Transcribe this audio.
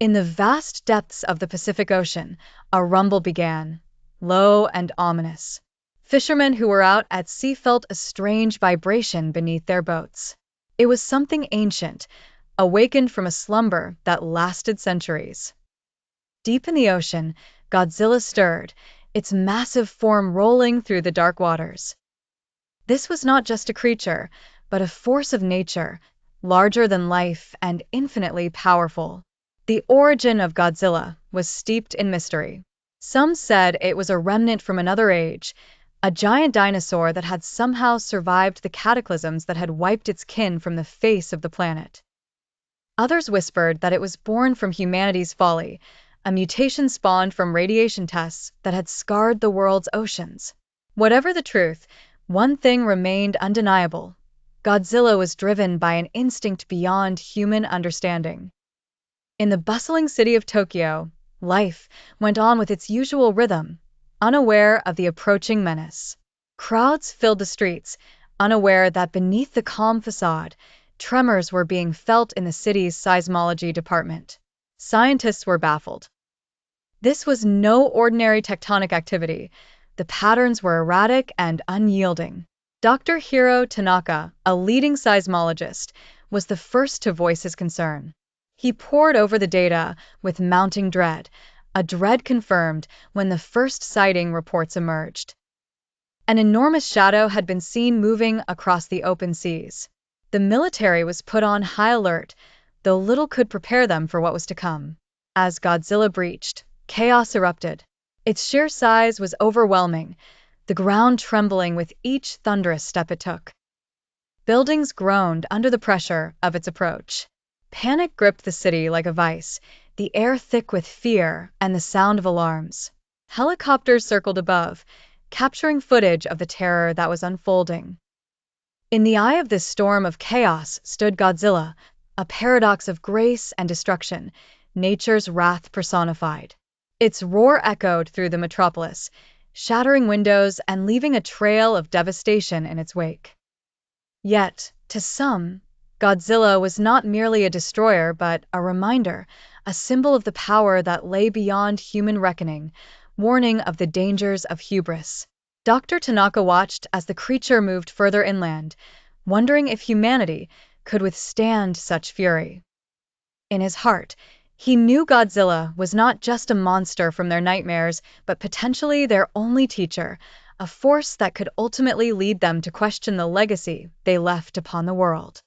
In the vast depths of the Pacific Ocean, a rumble began, low and ominous. Fishermen who were out at sea felt a strange vibration beneath their boats. It was something ancient, awakened from a slumber that lasted centuries. Deep in the ocean, Godzilla stirred, its massive form rolling through the dark waters. This was not just a creature, but a force of nature, larger than life and infinitely powerful. The origin of Godzilla was steeped in mystery. Some said it was a remnant from another age, a giant dinosaur that had somehow survived the cataclysms that had wiped its kin from the face of the planet. Others whispered that it was born from humanity's folly, a mutation spawned from radiation tests that had scarred the world's oceans. Whatever the truth, one thing remained undeniable. Godzilla was driven by an instinct beyond human understanding. In the bustling city of Tokyo, life went on with its usual rhythm, unaware of the approaching menace. Crowds filled the streets, unaware that beneath the calm facade, tremors were being felt in the city's seismology department. Scientists were baffled. This was no ordinary tectonic activity. The patterns were erratic and unyielding. Dr. Hiro Tanaka, a leading seismologist, was the first to voice his concern. He pored over the data with mounting dread, a dread confirmed when the first sighting reports emerged. An enormous shadow had been seen moving across the open seas. The military was put on high alert, though little could prepare them for what was to come. As Godzilla breached, chaos erupted. Its sheer size was overwhelming, the ground trembling with each thunderous step it took. Buildings groaned under the pressure of its approach. Panic gripped the city like a vice, the air thick with fear and the sound of alarms. Helicopters circled above, capturing footage of the terror that was unfolding. In the eye of this storm of chaos stood Godzilla, a paradox of grace and destruction, nature's wrath personified. Its roar echoed through the metropolis, shattering windows and leaving a trail of devastation in its wake. Yet, to some, Godzilla was not merely a destroyer but a reminder, a symbol of the power that lay beyond human reckoning, warning of the dangers of hubris. Dr. Tanaka watched as the creature moved further inland, wondering if humanity could withstand such fury. In his heart, he knew Godzilla was not just a monster from their nightmares, but potentially their only teacher, a force that could ultimately lead them to question the legacy they left upon the world.